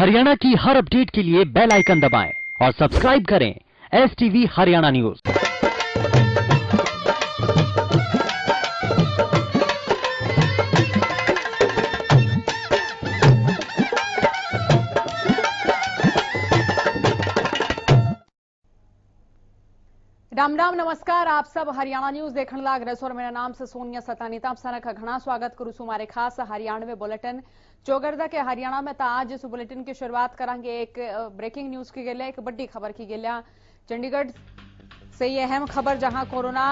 हरियाणा की हर अपडेट के लिए बेल आइकन दबाएं और सब्सक्राइब करें STV हरियाणा न्यूज। राम राम नमस्कार। आप सब हरियाणा न्यूज देखने लाग रहे और मेरा नाम से सोनिया सतानीता आप सारा का घना स्वागत करूं हमारे खास हरियाणवी बुलेटिन चौगरदा के हरियाणा में। आज इस बुलेटिन की शुरुआत करेंगे एक ब्रेकिंग न्यूज की गलिया, एक बड़ी खबर की गलिया। चंडीगढ़ से ये अहम खबर, जहां कोरोना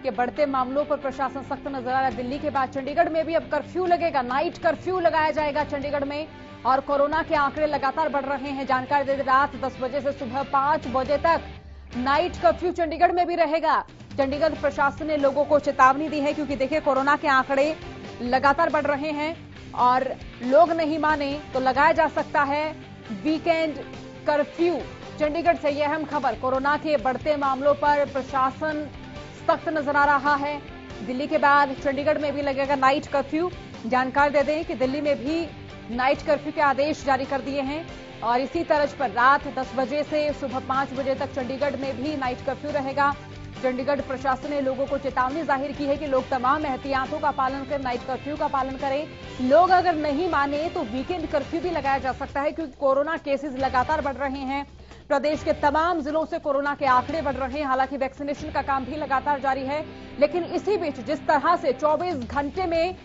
के बढ़ते मामलों पर प्रशासन सख्त नजर आ रहा है। दिल्ली के बाद चंडीगढ़ में भी अब कर्फ्यू लगेगा, नाइट कर्फ्यू लगाया जाएगा चंडीगढ़ में। और कोरोना के आंकड़े लगातार बढ़ रहे हैं। जानकारी दे रात 10 बजे से सुबह 5 बजे तक नाइट कर्फ्यू चंडीगढ़ में भी रहेगा। चंडीगढ़ प्रशासन ने लोगों को चेतावनी दी है, क्योंकि देखिए कोरोना के आंकड़े लगातार बढ़ रहे हैं और लोग नहीं माने तो लगाया जा सकता है वीकेंड कर्फ्यू। चंडीगढ़ से यह अहम खबर, कोरोना के बढ़ते मामलों पर प्रशासन सख्त नजर आ रहा है। दिल्ली के बाद चंडीगढ़ में भी लगेगा नाइट कर्फ्यू। जानकारी दे दें कि दिल्ली में भी नाइट कर्फ्यू के आदेश जारी कर दिए हैं और इसी तर्ज पर रात 10 बजे से सुबह 5 बजे तक चंडीगढ़ में भी नाइट कर्फ्यू रहेगा। चंडीगढ़ प्रशासन ने लोगों को चेतावनी जाहिर की है कि लोग तमाम एहतियातों का पालन कर नाइट कर्फ्यू का पालन करें। लोग अगर नहीं माने तो वीकेंड कर्फ्यू भी लगाया जा सकता है, क्योंकि कोरोना केसेस लगातार बढ़ रहे हैं। प्रदेश के तमाम जिलों से कोरोना के आंकड़े बढ़ रहे हैं। हालांकि वैक्सीनेशन का काम भी लगातार जारी है, लेकिन इसी बीच जिस तरह से 24 घंटे में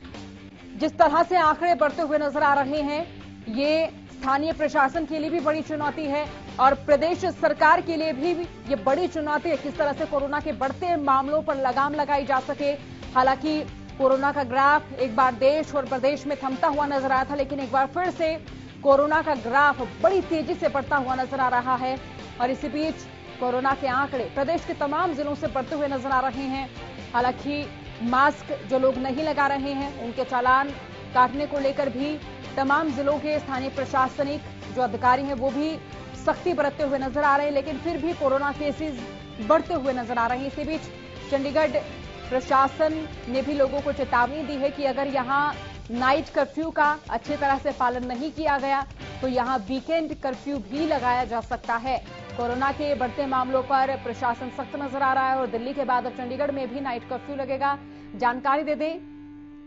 जिस तरह से आंकड़े बढ़ते हुए नजर आ रहे हैं, ये स्थानीय प्रशासन के लिए भी बड़ी चुनौती है और प्रदेश सरकार के लिए भी ये बड़ी चुनौती है किस तरह से कोरोना के बढ़ते मामलों पर लगाम लगाई जा सके। हालांकि कोरोना का ग्राफ एक बार देश और प्रदेश में थमता हुआ नजर आया था, लेकिन एक बार फिर से कोरोना का ग्राफ बड़ी तेजी से बढ़ता हुआ नजर आ रहा है। और इसी बीच कोरोना के आंकड़े प्रदेश के तमाम जिलों से बढ़ते हुए नजर आ रहे हैं। हालांकि मास्क जो लोग नहीं लगा रहे हैं उनके चालान काटने को लेकर भी तमाम जिलों के स्थानीय प्रशासनिक जो अधिकारी हैं वो भी सख्ती बरतते हुए नजर आ रहे हैं, लेकिन फिर भी कोरोना केसेस बढ़ते हुए नजर आ रहे हैं। इसी बीच चंडीगढ़ प्रशासन ने भी लोगों को चेतावनी दी है कि अगर यहां नाइट कर्फ्यू का अच्छी तरह से पालन नहीं किया गया तो यहां वीकेंड कर्फ्यू भी लगाया जा सकता है। कोरोना के बढ़ते मामलों पर प्रशासन सख्त नजर आ रहा है और दिल्ली के बाद अब चंडीगढ़ में भी नाइट कर्फ्यू लगेगा। जानकारी दे दें,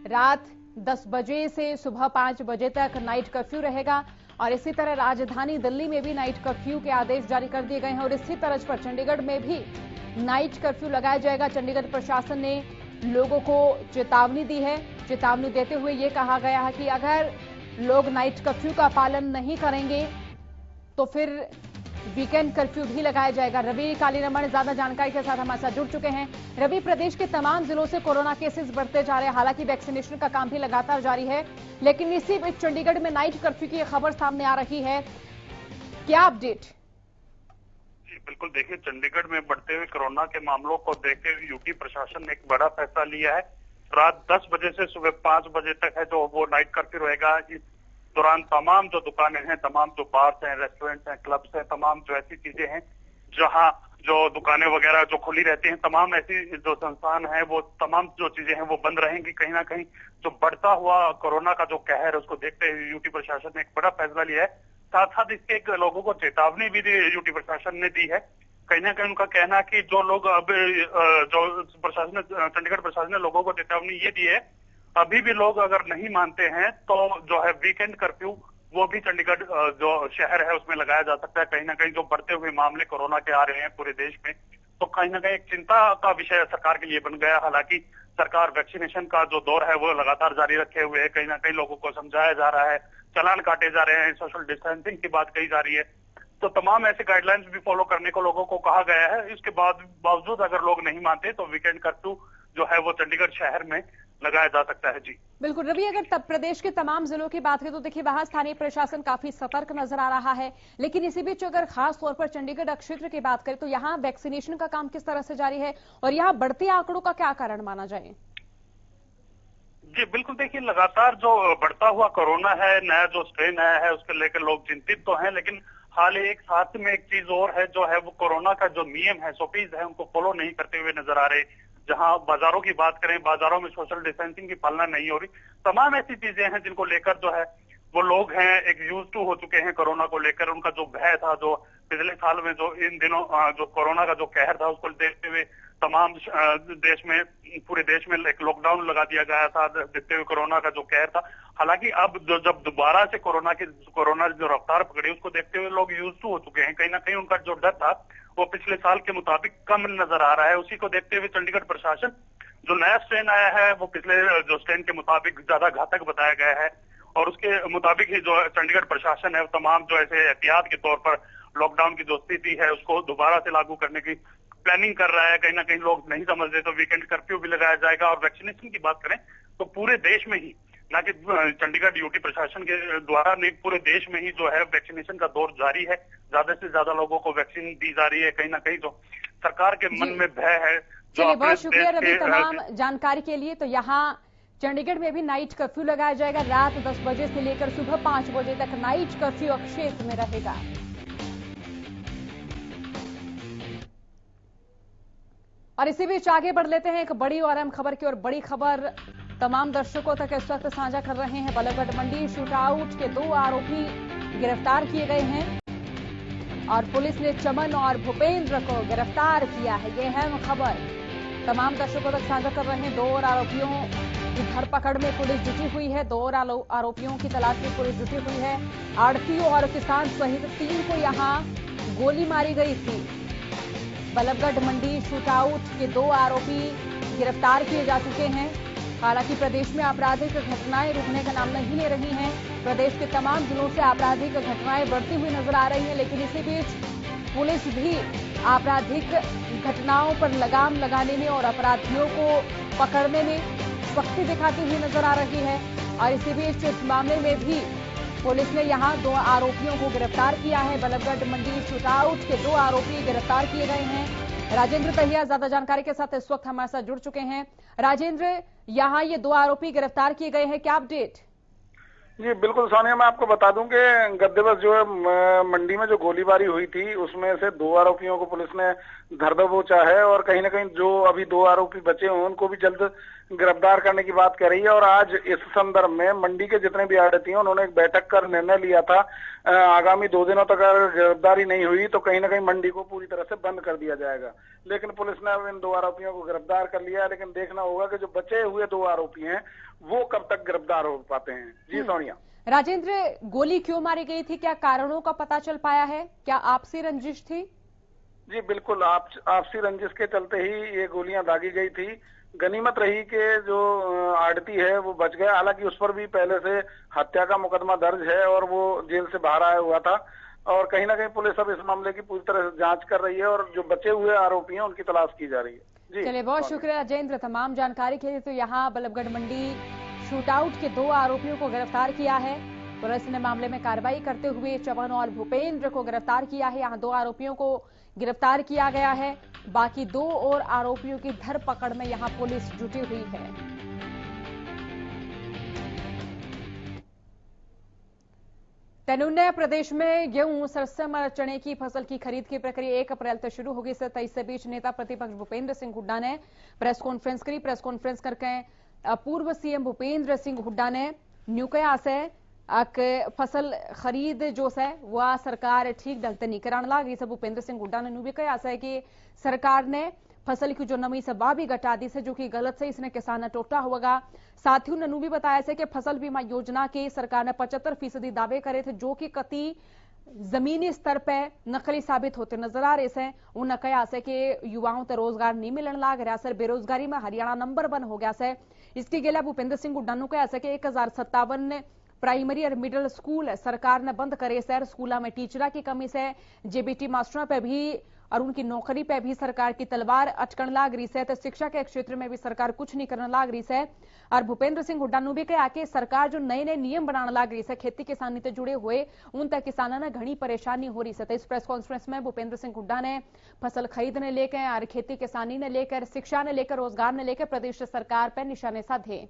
रात 10 बजे से सुबह 5 बजे तक नाइट कर्फ्यू रहेगा और इसी तरह राजधानी दिल्ली में भी नाइट कर्फ्यू के आदेश जारी कर दिए गए हैं और इसी तरह पर चंडीगढ़ में भी नाइट कर्फ्यू लगाया जाएगा। चंडीगढ़ प्रशासन ने लोगों को चेतावनी दी है। चेतावनी देते हुए ये कहा गया है कि अगर लोग नाइट कर्फ्यू का पालन नहीं करेंगे तो फिर वीकेंड कर्फ्यू भी लगाया जाएगा। रवि कालीरमण ज्यादा जानकारी के साथ हमारे साथ जुड़ चुके हैं। रवि, प्रदेश के तमाम जिलों से कोरोना केसेस बढ़ते जा रहे हैं। हालांकि वैक्सीनेशन का काम भी लगातार जारी है, लेकिन इसी बीच चंडीगढ़ में नाइट कर्फ्यू की खबर सामने आ रही है, क्या अपडेट? जी बिल्कुल, देखिए चंडीगढ़ में बढ़ते हुए कोरोना के मामलों को देखते हुए यूटी प्रशासन ने एक बड़ा फैसला लिया है। रात 10 बजे से सुबह 5 बजे तक है जो वो नाइट कर्फ्यू रहेगा। इस दौरान तमाम जो दुकानें हैं, तमाम जो बार्स हैं, रेस्टोरेंट्स हैं, क्लब्स हैं, तमाम जो ऐसी चीजें हैं जहां जो दुकानें वगैरह जो खुली रहती हैं, तमाम ऐसी जो संस्थान है वो तमाम जो चीजें हैं वो बंद रहेंगी। कहीं ना कहीं जो बढ़ता हुआ कोरोना का जो कहर है उसको देखते हुए यूटी प्रशासन ने एक बड़ा फैसला लिया है। साथ साथ इसके एक लोगों को चेतावनी भी यूटी प्रशासन ने दी है। कहीं ना कहीं उनका कहना है कि जो लोग अब जो प्रशासन ने चंडीगढ़ प्रशासन ने लोगों को चेतावनी ये दी है, अभी भी लोग अगर नहीं मानते हैं तो जो है वीकेंड कर्फ्यू वो भी चंडीगढ़ जो शहर है उसमें लगाया जा सकता है। कहीं ना कहीं जो बढ़ते हुए मामले कोरोना के आ रहे हैं पूरे देश में, तो कहीं ना कहीं एक चिंता का विषय सरकार के लिए बन गया। हालांकि सरकार वैक्सीनेशन का जो दौर है वो लगातार जारी रखे हुए है। कहीं ना कहीं लोगों को समझाया जा रहा है, चालान काटे जा रहे हैं, सोशल डिस्टेंसिंग की बात कही जा रही है, तो तमाम ऐसे गाइडलाइंस भी फॉलो करने को लोगों को कहा गया है। इसके बावजूद अगर लोग नहीं मानते तो वीकेंड कर्फ्यू जो है वो चंडीगढ़ शहर में लगाया जा सकता है। जी बिल्कुल रवि, अगर तब प्रदेश के तमाम जिलों की बात करें तो देखिए वहां स्थानीय प्रशासन काफी सतर्क नजर आ रहा है, लेकिन इसी बीच अगर खास तौर पर चंडीगढ़ क्षेत्र की बात करें तो यहाँ वैक्सीनेशन का काम किस तरह से जारी है और यहाँ बढ़ते आंकड़ों का क्या कारण माना जाए? जी बिल्कुल, देखिए लगातार जो बढ़ता हुआ कोरोना है, नया जो स्ट्रेन आया है उसके लेकर लोग चिंतित तो हैं, लेकिन हाल ही एक साथ में एक चीज और है जो है वो कोरोना का जो नियम है, SOPs है, उनको फॉलो नहीं करते हुए नजर आ रहे। जहां बाजारों की बात करें, बाजारों में सोशल डिस्टेंसिंग की पालना नहीं हो रही। तमाम ऐसी चीजें हैं जिनको लेकर जो है वो लोग हैं एक यूज टू हो चुके हैं कोरोना को लेकर। उनका जो भय था, जो पिछले साल में जो इन दिनों जो कोरोना का जो कहर था उसको देखते हुए तमाम देश में, पूरे देश में एक लॉकडाउन लगा दिया गया था देखते हुए कोरोना का जो कहर था। हालांकि अब जब दोबारा से कोरोना जो रफ्तार पकड़ी उसको देखते हुए लोग यूज टू हो चुके हैं। कहीं ना कहीं उनका जो डर था वो पिछले साल के मुताबिक कम नजर आ रहा है। उसी को देखते हुए चंडीगढ़ प्रशासन, जो नया स्ट्रेन आया है वो पिछले जो स्ट्रेन के मुताबिक ज्यादा घातक बताया गया है और उसके मुताबिक ही जो चंडीगढ़ प्रशासन है वो तमाम जो ऐसे एहतियात के तौर पर लॉकडाउन की जो स्थिति है उसको दोबारा से लागू करने की प्लानिंग कर रहा है। कहीं ना कहीं लोग नहीं समझते तो वीकेंड कर्फ्यू भी लगाया जाएगा। और वैक्सीनेशन की बात करें तो पूरे देश में ही, ना कि चंडीगढ़ यूटी प्रशासन के द्वारा नहीं, पूरे देश में ही जो है वैक्सीनेशन का दौर जारी है। ज्यादा से ज्यादा लोगों को वैक्सीन दी जा रही है। कहीं ना कहीं जो सरकार के मन में भय है। चलिए, बहुत शुक्रिया रवि तमाम जानकारी के लिए। तो यहाँ चंडीगढ़ में भी नाइट कर्फ्यू लगाया जाएगा। रात 10 बजे से लेकर सुबह 5 बजे तक नाइट कर्फ्यू क्षेत्र में रहेगा। और इसी बीच आगे बढ़ लेते हैं एक बड़ी और अहम खबर की ओर। बड़ी खबर तमाम दर्शकों तक इस वक्त साझा कर रहे हैं। बल्लभगढ़ मंडी शूटआउट के 2 आरोपी गिरफ्तार किए गए हैं और पुलिस ने चमन और भूपेंद्र को गिरफ्तार किया है। यह अहम खबर तमाम दर्शकों तक साझा कर रहे हैं। 2 और आरोपियों की धरपकड़ में पुलिस जुटी हुई है। 2 और आरोपियों की तलाश में पुलिस जुटी हुई है। आड़तियों और किसान सहित 3 को यहां गोली मारी गई थी। बल्लभगढ़ मंडी शूटआउट के 2 आरोपी गिरफ्तार किए जा चुके हैं। हालांकि प्रदेश में आपराधिक घटनाएं रुकने का नाम नहीं ले रही हैं। प्रदेश के तमाम जिलों से आपराधिक घटनाएं बढ़ती हुई नजर आ रही हैं, लेकिन इसी बीच पुलिस भी आपराधिक घटनाओं पर लगाम लगाने में और अपराधियों को पकड़ने में सख्ती दिखाती हुई नजर आ रही है। और इसी बीच इस मामले में भी पुलिस ने यहां 2 आरोपियों को गिरफ्तार किया है। बल्लभगढ़ मंडी शूटआउट के 2 आरोपी गिरफ्तार किए गए हैं। राजेंद्र तहिया ज्यादा जानकारी के साथ इस वक्त हमारे साथ जुड़ चुके हैं। राजेंद्र, यहाँ ये 2 आरोपी गिरफ्तार किए गए हैं, क्या अपडेट? जी बिल्कुल सोनिया, मैं आपको बता दूं कि गत दिवस जो है मंडी में जो गोलीबारी हुई थी उसमें से 2 आरोपियों को पुलिस ने धर दबोचा है और कहीं ना कहीं जो अभी 2 आरोपी बचे हैं उनको भी जल्द गिरफ्तार करने की बात कर रही है। और आज इस संदर्भ में मंडी के जितने भी आड़ती हैं उन्होंने एक बैठक कर निर्णय लिया था, आगामी 2 दिनों तक अगर गिरफ्तारी नहीं हुई तो कहीं ना कहीं मंडी को पूरी तरह से बंद कर दिया जाएगा। लेकिन पुलिस ने अब इन 2 आरोपियों को गिरफ्तार कर लिया है, लेकिन देखना होगा कि जो बचे हुए 2 आरोपी हैं वो कब तक गिरफ्तार हो पाते हैं। जी सोनिया। राजेंद्र, गोली क्यों मारी गई थी, क्या कारणों का पता चल पाया है? क्या आपसी रंजिश थी? जी बिल्कुल, आपसी रंजिश के चलते ही ये गोलियां दागी गई थी। गनीमत रही कि जो आड़ती है वो बच गया। हालांकि उस पर भी पहले से हत्या का मुकदमा दर्ज है और वो जेल से बाहर आया हुआ था। और कहीं ना कहीं पुलिस अब इस मामले की पूरी तरह से जांच कर रही है और जो बचे हुए आरोपी हैं उनकी तलाश की जा रही है। चलिए, बहुत शुक्रिया राजेंद्र तमाम जानकारी के लिए। तो यहाँ बल्लभगढ़ मंडी शूटआउट के 2 आरोपियों को गिरफ्तार किया है। पुलिस ने मामले में कार्रवाई करते हुए चमन और भूपेंद्र को गिरफ्तार किया है। यहाँ 2 आरोपियों को गिरफ्तार किया गया है। बाकी 2 और आरोपियों की धरपकड़ में यहाँ पुलिस जुटी हुई है। तेलंगाना प्रदेश में गेहूं, सरसों और चने की फसल की खरीद की प्रक्रिया 1 अप्रैल से शुरू होगी। 27 से बीच नेता प्रतिपक्ष भूपेंद्र सिंह हुड्डा ने प्रेस कॉन्फ्रेंस करी। प्रेस कॉन्फ्रेंस करके पूर्व सीएम भूपेंद्र सिंह हुड्डा ने न्यू कहा से फसल खरीद जो है वह सरकार ठीक ढंग से नहीं कराने लगी। भूपेंद्र सिंह हुड्डा ने न्यू भी कहा है कि सरकार ने फसल की जो नमी से वह भी घटा दी से, जो कि गलत से इसने किसान टोटा होगा। साथ ही उन्होंने भी बताया है कि फसल बीमा योजना के सरकार ने 75% दावे करे थे, जो कि कति जमीनी स्तर पर नकली साबित होते नजर आ रहे हैं। उन्होंने कहा है कि युवाओं को रोजगार नहीं मिलने लग रहा है, बेरोजगारी में हरियाणा नंबर 1 हो गया है। इसके गिला भूपेंद्र सिंह हुड्डा ने कहा है कि 1057 प्राइमरी और मिडिल स्कूल सरकार ने बंद करे सर। स्कूलों में टीचर की कमी से, जेबीटी मास्टरों पे भी और उनकी नौकरी पे भी सरकार की तलवार अटकन लाग रही है। तो शिक्षा के क्षेत्र में भी सरकार कुछ नहीं करने लाग रही है। और भूपेंद्र सिंह हुड्डा ने भी कहा कि सरकार जो नए नए नियम बनाने लाग रही है खेती किसानी से जुड़े हुए, उन तक किसानों ने घनी परेशानी हो रही है। तो इस प्रेस कॉन्फ्रेंस में भूपेंद्र सिंह हुड्डा ने फसल खरीदने लेकर और खेती किसानी ने लेकर, शिक्षा ने लेकर, रोजगार ने लेकर प्रदेश सरकार पर निशाने साधे।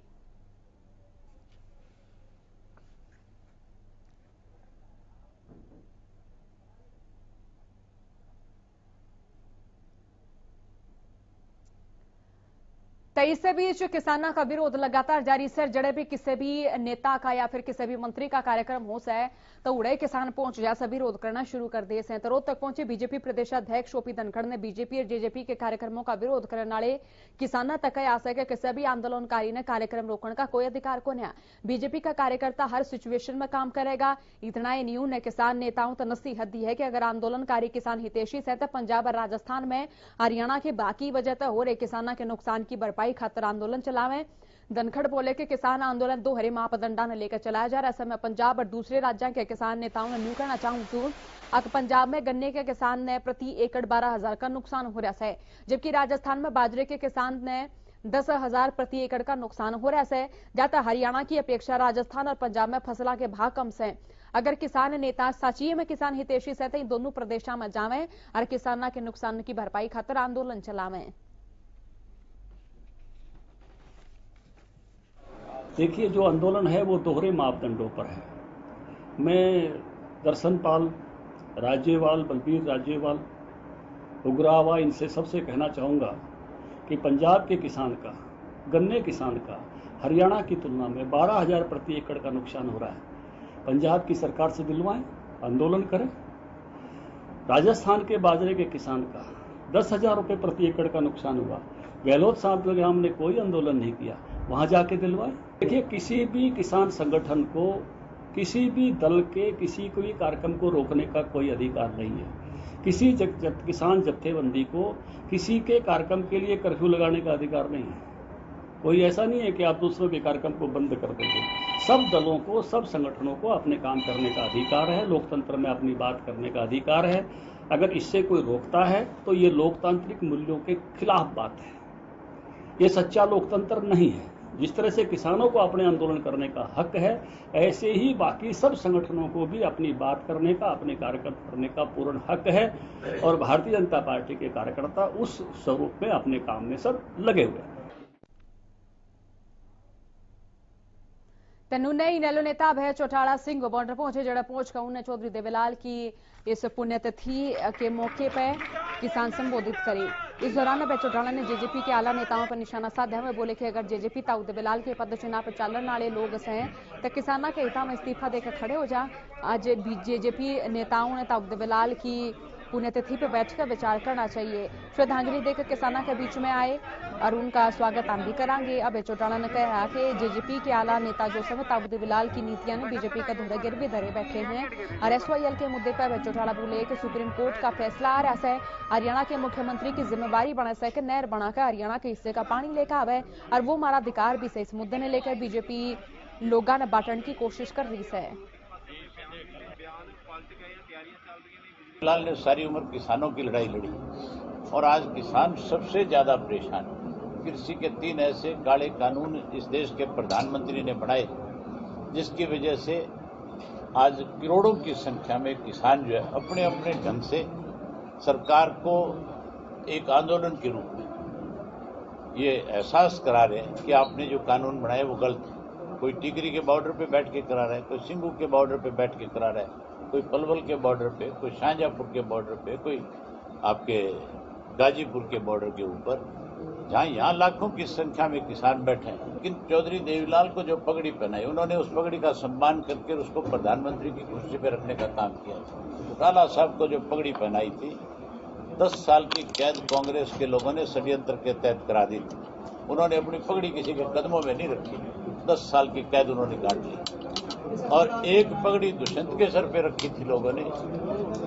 तो इसी बीच किसानों का विरोध लगातार जारी सर जड़े भी किसी भी नेता का या फिर किसी भी मंत्री का कार्यक्रम हो सके तो उड़े किसान पहुंच जैसा विरोध करना शुरू कर दिए से। तरोद तक पहुंचे बीजेपी प्रदेशाध्यक्ष ओपी धनखड़ ने बीजेपी और जेजेपी के कार्यक्रमों का विरोध करने वाले किसानों तक आ सके किसी भी आंदोलनकारी ने कार्यक्रम रोकने का कोई अधिकार को नहीं। बीजेपी का कार्यकर्ता हर सिचुएशन में काम करेगा। इतना ही न्यू ने किसान नेताओं तो नसीहत दी है कि अगर आंदोलनकारी किसान हितैषी से तो पंजाब और राजस्थान में हरियाणा के बाकी वजह तो हो रहे किसानों के नुकसान की भरपाई खातर आंदोलन चलावे। धनखड़ बोले कि किसान आंदोलन दो हरे मापदंडा ने लेकर चलाया जा रहा है। ऐसे में पंजाब और दूसरे राज्यों के किसान नेताओं ने न्यू कहना चाहूं अब पंजाब में गन्ने के किसान ने प्रति एकड़ 12,000 का नुकसान हो रहा है, जबकि राजस्थान में बाजरे के किसान ने 10,000 प्रति एकड़ का नुकसान हो रहा है। जाता हरियाणा की अपेक्षा राजस्थान और पंजाब में फसला के भाव कम से। अगर किसान नेता सचिए में किसान हितैषी से इन दोनों प्रदेशों में जावे और किसानों के नुकसान की भरपाई खातर आंदोलन चलावे। देखिए, जो आंदोलन है वो दोहरे मापदंडों पर है। मैं दर्शनपाल राज्यवाल, बलबीर राज्यवाल, उग्रावा, इनसे सबसे कहना चाहूँगा कि पंजाब के किसान का, गन्ने किसान का हरियाणा की तुलना में 12,000 प्रति एकड़ का नुकसान हो रहा है। पंजाब की सरकार से दिलवाएं, आंदोलन करें। राजस्थान के बाजरे के किसान का 10,000 रुपये प्रति एकड़ का नुकसान हुआ। गहलोत साहब ने हमने कोई आंदोलन नहीं किया, वहां जाके दिलवाएं। देखिए, किसी भी किसान संगठन को, किसी भी दल के किसी कोई कार्यक्रम को रोकने का कोई अधिकार नहीं है। किसी किसान जत्थेबंदी को किसी के कार्यक्रम के लिए कर्फ्यू लगाने का अधिकार नहीं है। कोई ऐसा नहीं है कि आप दूसरों के कार्यक्रम को बंद कर देंगे। सब दलों को, सब संगठनों को अपने काम करने का अधिकार है। लोकतंत्र में अपनी बात करने का अधिकार है। अगर इससे कोई रोकता है तो ये लोकतांत्रिक मूल्यों के खिलाफ बात है। ये सच्चा लोकतंत्र नहीं है। जिस तरह से किसानों को अपने आंदोलन करने का हक है, ऐसे ही बाकी सब संगठनों को भी अपनी बात करने का, अपने कार्यक्रम करने का पूर्ण हक है। और भारतीय जनता पार्टी के कार्यकर्ता उस स्वरूप में अपने काम में सब लगे हुए हैं। तनुने इनेलो नेता अभय चौटाला सिंह बॉर्डर पहुंचे। जड़ा पहुंचकर उन्हें चौधरी देवीलाल की इस पुण्यतिथि के मौके पर किसान संबोधित करी। इस दौरान अभय चौटाला ने जेजेपी के आला नेताओं पर निशाना साधा हुए बोले कि अगर जेजेपी ताऊ देवीलाल के पद चुनाव पर चलने वाले लोग से तो किसानों के हित में इस्तीफा देकर खड़े हो जा। आज जेजेपी नेताओं ने ताऊ देवीलाल की पुण्यतिथि पर बैठकर विचार करना चाहिए। श्रद्धांजलि देकर किसानों के बीच में आए और उनका स्वागत हम भी करांगे। अभय चौटाला ने कहा कि जेजेपी के आला नेता जो समय ताऊ देवीलाल की नीतियां ने बीजेपी का धोरा गिर भी धरे बैठे हैं। और SYL के मुद्दे पर अभय चौटाला बोले कि सुप्रीम कोर्ट का फैसला आ रहा है। हरियाणा के मुख्यमंत्री की जिम्मेवारी बना से नहर बनाकर हरियाणा के हिस्से का पानी लेकर आवे और वो हमारा अधिकार भी से। इस मुद्दे ने लेकर बीजेपी लोगों ने बांटने की कोशिश कर रही है। लाल ने सारी उम्र किसानों की लड़ाई लड़ी और आज किसान सबसे ज्यादा परेशान है। कृषि के 3 ऐसे काले कानून इस देश के प्रधानमंत्री ने बनाए जिसकी वजह से आज करोड़ों की संख्या में किसान जो है अपने अपने ढंग से सरकार को एक आंदोलन के रूप में ये एहसास करा रहे हैं कि आपने जो कानून बनाए वो गलत है। कोई टिकरी के बॉर्डर पे बैठ के करा रहा है, कोई सिंगू के बॉर्डर पे बैठ के करा रहा है, कोई पलवल के बॉर्डर पे, कोई शाहजहांपुर के बॉर्डर पे, कोई आपके गाजीपुर के बॉर्डर के ऊपर, जहां यहाँ लाखों की संख्या में किसान बैठे हैं। लेकिन चौधरी देवीलाल को जो पगड़ी पहनाई, उन्होंने उस पगड़ी का सम्मान करके उसको प्रधानमंत्री की कुर्सी पर रखने का काम किया। चौटाला साहब को जो पगड़ी पहनाई थी, 10 साल की कैद कांग्रेस के लोगों ने षड्यंत्र के तहत करा दी थी। उन्होंने अपनी पगड़ी किसी के कदमों में नहीं रखी, 10 साल की कैद उन्होंने काट ली। और एक पगड़ी दुष्यंत के सर पे रखी थी लोगों ने,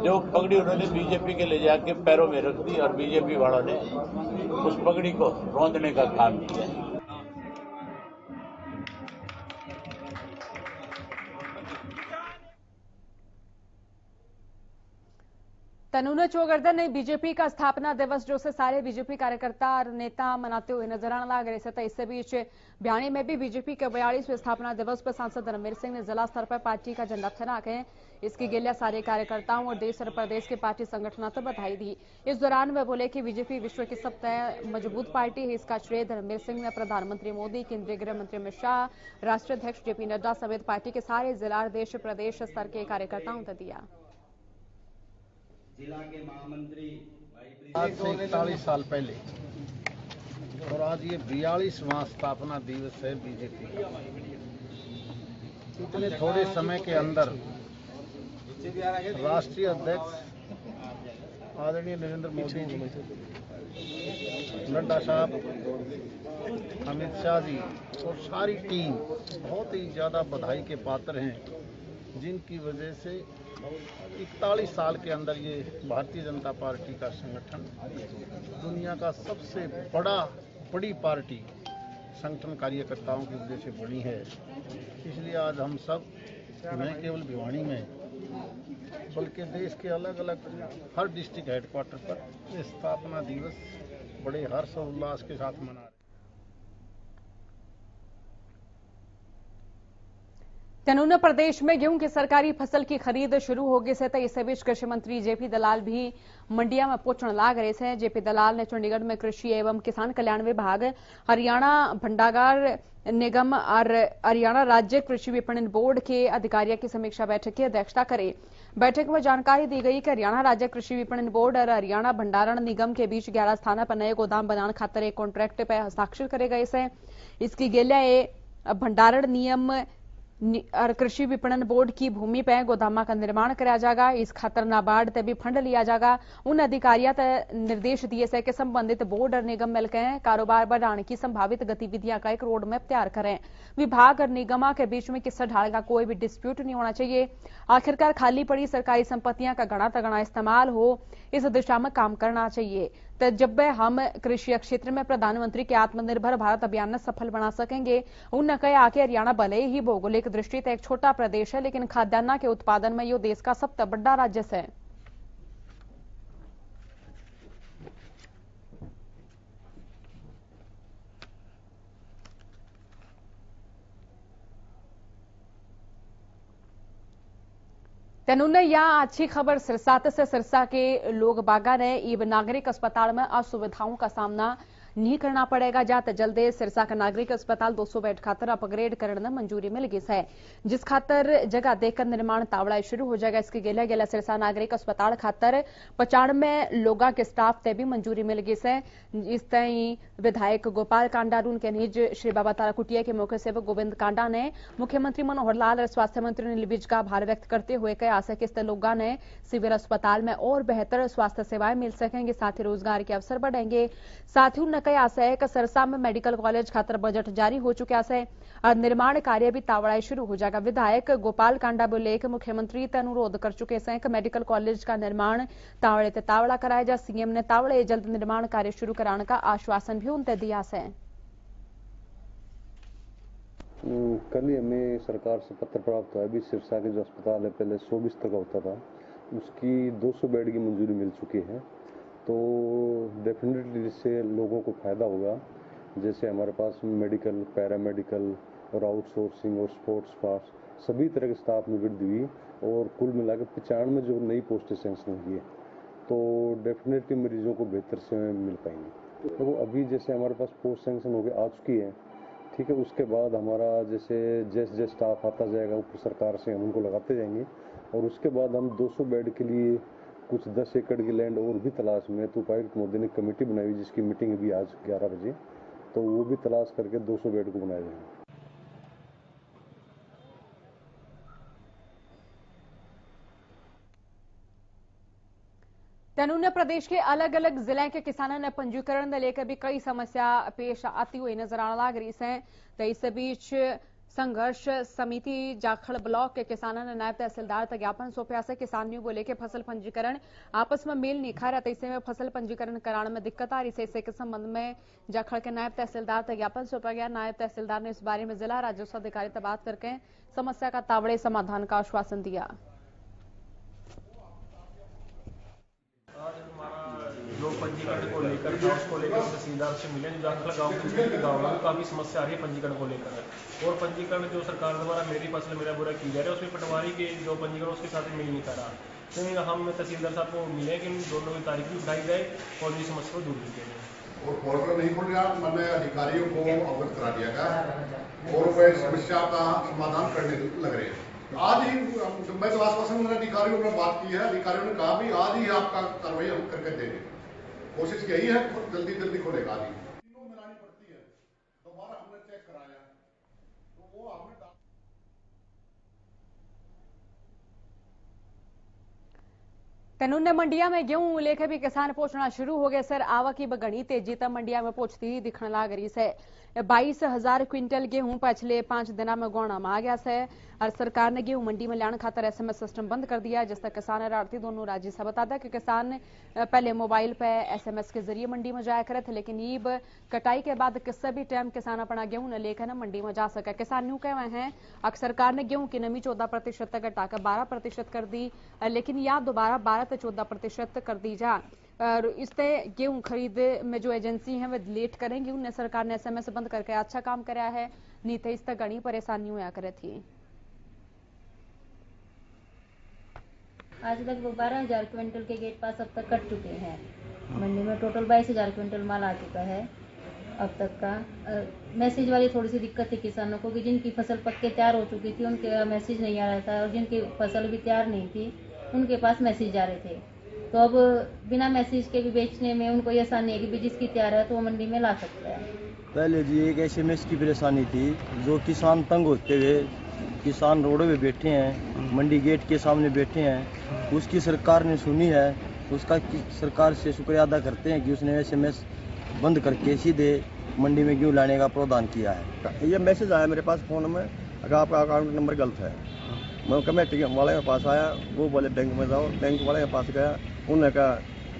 जो पगड़ी उन्होंने बीजेपी के ले जाके पैरों में रख दी और बीजेपी वालों ने उस पगड़ी को रौंदने का काम किया। तनुने चौगर्दन ने बीजेपी का स्थापना दिवस जो से सारे बीजेपी कार्यकर्ता और नेता मनाते हुए नजर आने लग रहे थे। इससे बीच बयानी में भी बीजेपी के 42वें स्थापना दिवस पर सांसद रणवीर सिंह ने जिला स्तर पर पार्टी का झंडा फहरा के इसकी गिलिया सारे कार्यकर्ताओं और देश और प्रदेश के पार्टी संगठनों को बधाई दी। इस दौरान वे बोले कि बीजेपी विश्व की सबसे मजबूत पार्टी है। इसका श्रेय रणवीर सिंह ने प्रधानमंत्री मोदी, केंद्रीय गृह मंत्री अमित शाह, राष्ट्रीय अध्यक्ष JP नड्डा समेत पार्टी के सारे जिला, देश, प्रदेश स्तर के कार्यकर्ताओं को दिया। जिला के महामंत्री आज से 41 साल पहले और आज ये 42वां स्थापना दिवस है बीजेपी का। इतने थोड़े समय के अंदर राष्ट्रीय अध्यक्ष आदरणीय नरेंद्र मोदी जी, नड्डा साहब, अमित शाह जी और सारी टीम बहुत ही ज़्यादा बधाई के पात्र हैं, जिनकी वजह से 41 साल के अंदर ये भारतीय जनता पार्टी का संगठन दुनिया का सबसे बड़ी पार्टी संगठन कार्यकर्ताओं की वजह से बड़ी है। इसलिए आज हम सब न केवल भिवानी में बल्कि देश के अलग अलग हर डिस्ट्रिक्ट हेडक्वार्टर पर ये स्थापना दिवस बड़े हर्ष और उल्लास के साथ मना रहे हैं। तेलंगाना प्रदेश में गेहूं की सरकारी फसल की खरीद शुरू होगी से इस बीच कृषि मंत्री जेपी दलाल भी मंडिया में पहुंचने लाग रहे हैं। जेपी दलाल ने चंडीगढ़ में कृषि एवं किसान कल्याण विभाग, हरियाणा भंडागार निगम और हरियाणा राज्य कृषि विपणन बोर्ड के अधिकारियों की समीक्षा बैठक की अध्यक्षता करे। बैठक में जानकारी दी गई कि हरियाणा राज्य कृषि विपणन बोर्ड और हरियाणा भंडारण निगम के बीच 11 स्थानों पर नए गोदाम बनाने खातर एक कॉन्ट्रैक्ट पर हस्ताक्षर करे गए हैं। इसकी गेलिया भंडारण नियम और कृषि विपणन बोर्ड की भूमि पर गोदामा का निर्माण कराया जाएगा। इस खातर नाबार्ड से भी फंड लिया जाएगा। उन अधिकारियों ने निर्देश दिए से कि संबंधित बोर्ड और निगम मिलकर कारोबार बढ़ाने की संभावित गतिविधियां का एक रोड मैप तैयार करें। विभाग और निगमा के बीच में किस्सा ढाल का कोई भी डिस्प्यूट नहीं होना चाहिए। आखिरकार खाली पड़ी सरकारी संपत्तियां का घना तगड़ा इस्तेमाल हो, इस दिशा में काम करना चाहिए। तो जब हम कृषि क्षेत्र में प्रधानमंत्री के आत्मनिर्भर भारत अभियान ने सफल बना सकेंगे। उन्होंने कहा कि हरियाणा भले ही भौगोलिक दृष्टि से एक छोटा प्रदेश है, लेकिन खाद्यान्न के उत्पादन में यह देश का सबसे बड़ा राज्य है। तेनुने यहाँ अच्छी खबर सिरसा से सिरसा के लोग बागा ने इब नागरिक अस्पताल में असुविधाओं का सामना नहीं करना पड़ेगा। जाते जल्द सिरसा का नागरिक अस्पताल 200 बेड खातर अपग्रेड करने मंजूरी मिल गई है, जिस खातर जगह देकर निर्माण तावड़ा शुरू हो जाएगा। इसके गेला गेला सिरसा नागरिक अस्पताल खातर 95 लोगों के स्टाफ से भी मंजूरी मिल गई है। इस तई विधायक गोपाल कांडा के निज श्री बाबा तारा कुटिया के मुख्य सेवक गोविंद कांडा ने मुख्यमंत्री मनोहर लाल और स्वास्थ्य मंत्री नील विज का आभार व्यक्त करते हुए कहा है कि लोगों ने सिविल अस्पताल में और बेहतर स्वास्थ्य सेवाएं मिल सकेंगे, साथ ही रोजगार के अवसर बढ़ेंगे। साथ ही उन्होंने कहा है कि सिरसा में मेडिकल कॉलेज खातर बजट जारी हो चुका है और निर्माण कार्य भी तावड़ा शुरू हो जाएगा। विधायक गोपाल कांडा बोले कि मुख्यमंत्री से अनुरोध कर चुके हैं कि मेडिकल कॉलेज का निर्माण तावड़े ते तावड़ा कराया जाए। सीएम ने तावड़े जल्द निर्माण कार्य शुरू कराने का आश्वासन भी उनसे दिया है। कल ही हमें सरकार से पत्र प्राप्त हुआ। अभी सिरसा के जो अस्पताल है पहले 100 बिस्तर का होता था, उसकी 200 बेड की मंजूरी मिल चुकी है। तो डेफिनेटली इससे लोगों को फायदा होगा। जैसे हमारे पास मेडिकल, पैरामेडिकल और आउटसोर्सिंग और स्पोर्ट्स पास सभी तरह के स्टाफ में वृद्धि हुई और कुल मिलाकर 95 जो नई पोस्टें सेंक्शन हुई है, तो डेफिनेटली मरीजों को बेहतर सेवाएं मिल पाएंगी। तो अभी जैसे हमारे पास पोस्ट सेंक्शन होकर आ चुकी है, ठीक है, उसके बाद हमारा जैसे स्टाफ आता जाएगा ऊपर सरकार से हम उनको लगाते जाएंगे और उसके बाद हम 200 बेड के लिए कुछ 10 एकड़ की लैंड और भी तलाश में, तो उपायुक्त मोदी ने कमेटी बनाई हुई जिसकी मीटिंग भी आज 11 बजे, तो वो भी तलाश करके 200 बेड को बनाया जाएगा। तेनुने प्रदेश के अलग अलग जिले के किसानों ने पंजीकरण को लेकर भी कई समस्या पेश आती हुई नजर आने लग रही है। तो इस बीच संघर्ष समिति जाखड़ ब्लॉक के किसानों ने नायब तहसीलदार तक ज्ञापन सौंपा से। किसान न्यू बोले कि फसल पंजीकरण आपस में मेल नहीं खा रहा, ऐसे में फसल पंजीकरण कराने में दिक्कत आ रही है। इसे के संबंध में जाखड़ के नायब तहसीलदार तक ज्ञापन सौंपा गया। नायब तहसीलदार ने इस बारे में जिला राजस्व अधिकारी से बात करके समस्या का तावड़े समाधान का आश्वासन दिया। जो पंजीकरण को लेकर था उसको लेकर तहसीलदार से मिले। जाखड़ गाँव के गाँव में काफी समस्या आ रही है पंजीकरण को लेकर, और पंजीकरण जो सरकार द्वारा मेरी फसल मेरा बुरा की जा रही है उसमें पटवारी के जो पंजीकरण उसके साथ मिल नहीं कर रहा। तो हम तहसीलदार साहब को मिले कि दोनों की तारीख भी उठाई जाए और इस समस्या को दूर की जाए। और पोर्टल नहीं खुल रहा, मैंने अधिकारियों को अवगत करा दिया गया और वह समस्या का समाधान करने लग रहे हैं। आज ही मैं तो आश्वासन मैंने अधिकारियों ने बात की है, अधिकारियों ने कहा भी आज ही आपका कार्रवाई हम करके देंगे। कोशिश यही है जल्दी जल्दी खोलेगा। कानून मंडिया में गेहूं लेके भी किसान पहुंचना शुरू हो गए सर। आवक की बगड़ी तेजी तक मंडिया में पहुंचती दिखने लग रही है। 22,000 क्विंटल गेहूं पिछले 5 दिनों में गौना में आ गया है और सरकार ने गेहूं मंडी में लाने खातर SMS सिस्टम बंद कर दिया है, जिससे किसान और आड़ती दोनों राजी से बता दें कि किसान पहले मोबाइल पे SMS के जरिए मंडी में जाया करे थे, लेकिन ईब कटाई के बाद किसी भी टाइम किसान अपना गेहूं न लेकर न मंडी में जा सके। किसान यूं कहे हैं अब सरकार ने गेहूं की नमी 14% तक घटाकर 12% कर दी, लेकिन या दोबारा 12 से 14% कर दी जा और इससे गेहूं खरीद में जो एजेंसी है वह लेट करेंगी। उन्हें सरकार ने SMS बंद करके अच्छा काम कराया है, नहीं तो इस तक घनी परेशानी हुआ करे थी। आज लगभग 12,000 क्विंटल के गेट पास अब तक कट चुके हैं। मंडी में टोटल 22,000 क्विंटल माल आ चुका है अब तक का। मैसेज वाली थोड़ी सी दिक्कत थी किसानों को कि जिनकी फसल पक के तैयार हो चुकी थी उनके मैसेज नहीं आ रहा था और जिनकी फसल भी तैयार नहीं थी उनके पास मैसेज जा रहे थे। तो अब बिना मैसेज के भी बेचने में उनको ये आसानी है कि भी जिसकी तैयार है तो वो मंडी में ला सकता है। पहले जी एक SMS की परेशानी थी, जो किसान तंग होते हुए किसान रोडों पे बैठे हैं, मंडी गेट के सामने बैठे हैं, उसकी सरकार ने सुनी है। उसका सरकार से शुक्रिया अदा करते हैं कि उसने SMS बंद करके सीधे मंडी में गेहूं लाने का प्रावधान किया है। ये मैसेज आया मेरे पास फ़ोन में, अगर आपका अकाउंट नंबर गलत है। मैं कमेटी वाले के पास आया, वो बोले बैंक में जाओ, बैंक वाले के पास गया, उन्होंने कहा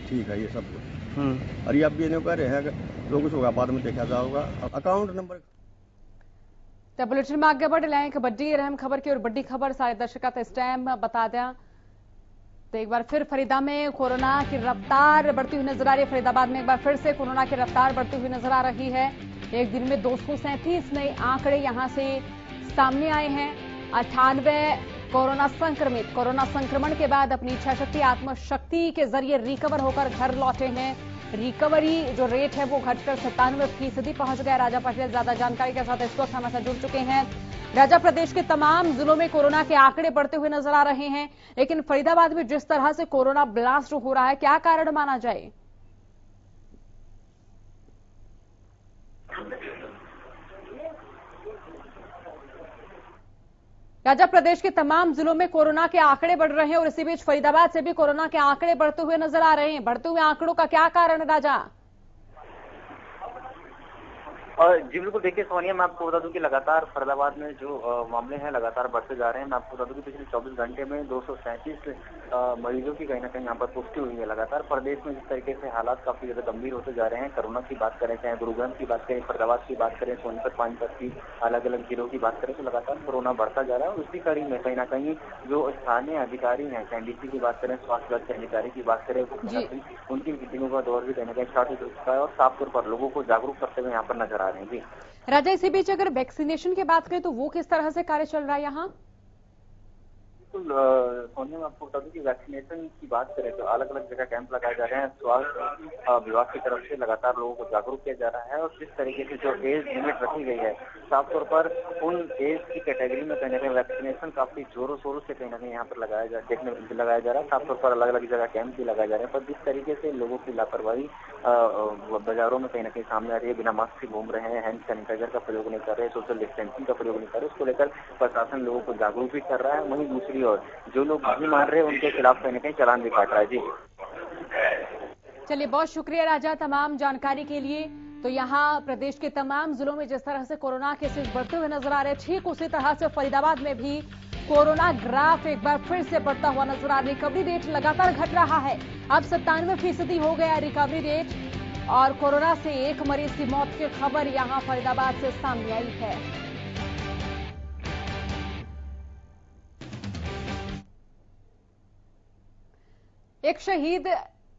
ठीक है ये सब कुछ। और ये अब ये नहीं कह रहे हैं कि जो कुछ होगा बाद में देखा जाएगा। अकाउंट नंबर तो बुलेटिन में आगे बढ़ लाएं। बड़ी अहम खबर की और बड़ी खबर सारे दर्शकों को इस टाइम बता दें तो एक बार फिर फरीदा में कोरोना की रफ्तार बढ़ती हुई नजर आ रही है। फरीदाबाद में एक बार फिर से कोरोना की रफ्तार बढ़ती हुई नजर आ रही है। एक दिन में 237 नए आंकड़े यहां से सामने आए हैं। 98 कोरोना संक्रमण के बाद अपनी इच्छा शक्ति आत्मशक्ति के जरिए रिकवर होकर घर लौटे हैं। रिकवरी जो रेट है वो घटकर 97% पहुंच गया। राजा पटेल ज्यादा जानकारी के साथ इस वक्त हमारे साथ जुड़ चुके हैं। राजा, प्रदेश के तमाम जिलों में कोरोना के आंकड़े बढ़ते हुए नजर आ रहे हैं, लेकिन फरीदाबाद में जिस तरह से कोरोना ब्लास्ट हो रहा है, क्या कारण माना जाए? राजा, प्रदेश के तमाम जिलों में कोरोना के आंकड़े बढ़ रहे हैं और इसी बीच फरीदाबाद से भी कोरोना के आंकड़े बढ़ते हुए नजर आ रहे हैं। बढ़ते हुए आंकड़ों का क्या कारण है राजा? जी बिल्कुल, देखिए सोनिया, मैं आपको बता दूं कि लगातार फरीदाबाद में जो मामले हैं लगातार बढ़ते जा रहे हैं। मैं आपको बता दूं कि पिछले 24 घंटे में 237 मरीजों की कहीं ना कहीं यहाँ पर पुष्टि हुई है। लगातार प्रदेश में जिस तरीके से हालात काफी ज्यादा गंभीर होते जा रहे हैं, कोरोना की बात करें, चाहे गुरुग्राम की बात करें, फरीदाबाद की बात करें, सोनीपत, पानीपत की अलग अलग जिलों की बात करें, तो लगातार कोरोना बढ़ता जा रहा है। उसी कड़ी में कहीं ना कहीं जो स्थानीय अधिकारी हैं, चाहे DC की बात करें, स्वास्थ्य विभाग के अधिकारी की बात करें, उनकी मीटिंगों का दौर भी कहीं ना कहीं स्टार्ट हो चुका है और साफ तौर पर लोगों को जागरूक करते हुए यहाँ पर नजर आ रहे हैं। जी राजा, इसी बीच अगर वैक्सीनेशन की बात करें तो वो किस तरह से कार्य चल रहा है यहाँ? सोनिया, मैं आपको बता दूं कि वैक्सीनेशन की बात करें तो अलग अलग जगह कैंप लगाए जा रहे हैं। स्वास्थ्य विभाग की तरफ से लगातार लोगों को जागरूक किया जा रहा है और जिस तरीके से जो एज लिमिट रखी गई है, साफ तौर पर उन एज की कैटेगरी में कहीं ना कहीं वैक्सीनेशन काफी जोरों शोरों से कहीं ना कहीं यहाँ पर लगाया जा रहा है। साफ तौर पर अलग अलग जगह कैंप भी लगाए जा रहे हैं, पर जिस तरीके से लोगों की लापरवाही बाजारों में कहीं ना कहीं सामने आ रही है, बिना मास्क से घूम रहे हैं, हैंड सैनिटाइजर का प्रयोग नहीं कर रहे, सोशल डिस्टेंसिंग का प्रयोग नहीं कर रहे, उसको लेकर प्रशासन लोगों को जागरूक भी कर रहा है। वहीं दूसरी ओर जो लोग नहीं मान रहे उनके खिलाफ कहीं ना कहीं चालान भी काट रहा है। जी चलिए, बहुत शुक्रिया राजा तमाम जानकारी के लिए। तो यहाँ प्रदेश के तमाम जिलों में जिस तरह से कोरोना केसेस बढ़ते हुए नजर आ रहे हैं, ठीक उसी तरह से फरीदाबाद में भी कोरोना ग्राफ एक बार फिर से बढ़ता हुआ नजर आ रहा है। रिकवरी रेट लगातार घट रहा है, अब 97% हो गया रिकवरी रेट और कोरोना से एक मरीज की मौत की खबर यहाँ फरीदाबाद से सामने आई है। एक शहीद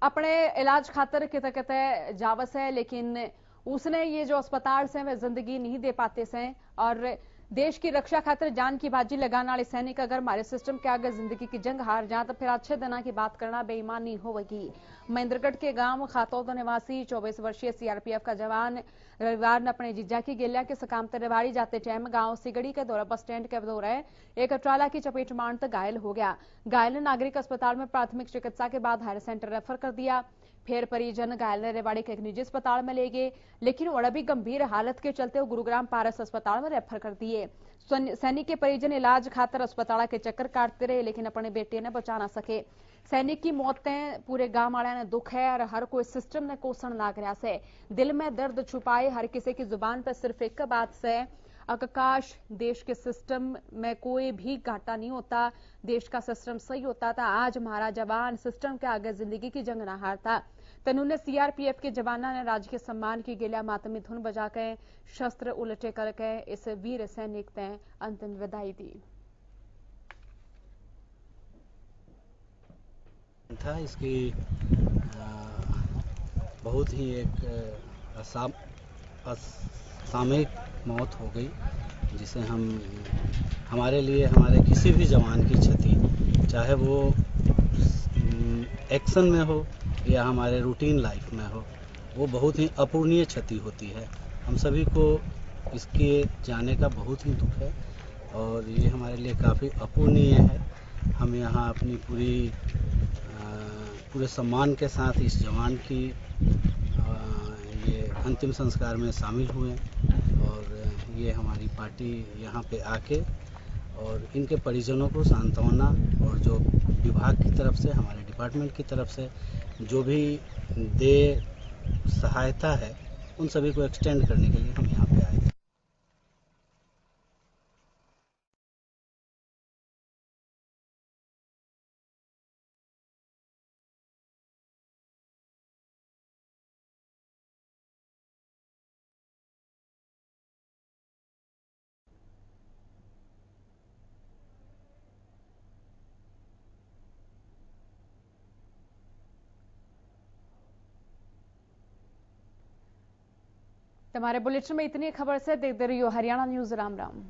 अपने इलाज खातर किते जावस है, लेकिन उसने ये जो अस्पताल से वह जिंदगी नहीं दे पाते से और देश की रक्षा खातर जान की बाजी लगाने वाले सैनिक अगर हमारे सिस्टम के आगे जिंदगी की जंग हार जाए तो फिर अच्छे दिना की बात करना बेईमानी होगी। महेंद्रगढ़ के गांव खातौद निवासी 24 वर्षीय CRPF का जवान रविवार ने अपने जीजा की गेलिया के सकाम रेवाड़ी जाते टाइम गांव सिगड़ी के दौरा बस स्टैंड के दौरे एक ट्राला की चपेट मारने तक घायल हो गया। घायल नागरिक अस्पताल में प्राथमिक चिकित्सा के बाद हायर सेंटर रेफर कर दिया। फिर परिजन घायल ने रेवाड़ी के एक निजी अस्पताल में ले गए, लेकिन वो अभी गंभीर हालत के चलते वो गुरुग्राम पारस अस्पताल में रेफर कर दिए। सैनिक के परिजन इलाज खातर अस्पताल के चक्कर काटते रहे, लेकिन अपने बेटे ने बचा ना सके। सैनिक की मौतें पूरे गांव वाले ने दुख है और हर कोई सिस्टम ने कोसण लाग रहा से। दिल में दर्द छुपाए हर किसी की जुबान पर सिर्फ एक बात से, काश देश के सिस्टम में कोई भी घाटा नहीं होता, देश का सिस्टम सही होता था, आज हमारा जवान सिस्टम के आगे जिंदगी की जंग न हारता। तनुने सीआरपीएफ के जवाना ने राजकीय सम्मान की गिला मातमी धुन बजा के शस्त्र उलटे करके इस वीर सैनिक ने अंतिम विदाई दी था। इसकी बहुत ही एक असामयिक मौत हो गई, जिसे हमारे लिए हमारे किसी भी जवान की क्षति, चाहे वो एक्शन में हो या हमारे रूटीन लाइफ में हो, वो बहुत ही अपूर्णीय क्षति होती है। हम सभी को इसके जाने का बहुत ही दुख है और ये हमारे लिए काफ़ी अपूर्णीय है। हम यहाँ अपनी पूरे सम्मान के साथ इस जवान की ये अंतिम संस्कार में शामिल हुए और ये हमारी पार्टी यहाँ पे आके और इनके परिजनों को सांत्वना और जो विभाग की तरफ से, हमारे डिपार्टमेंट की तरफ से जो भी सहायता है, उन सभी को एक्सटेंड करने के लिए हम यहाँ पे आए थे। हमारे बुलेटिन में इतनी खबर से देखते रहिए हरियाणा न्यूज। राम राम।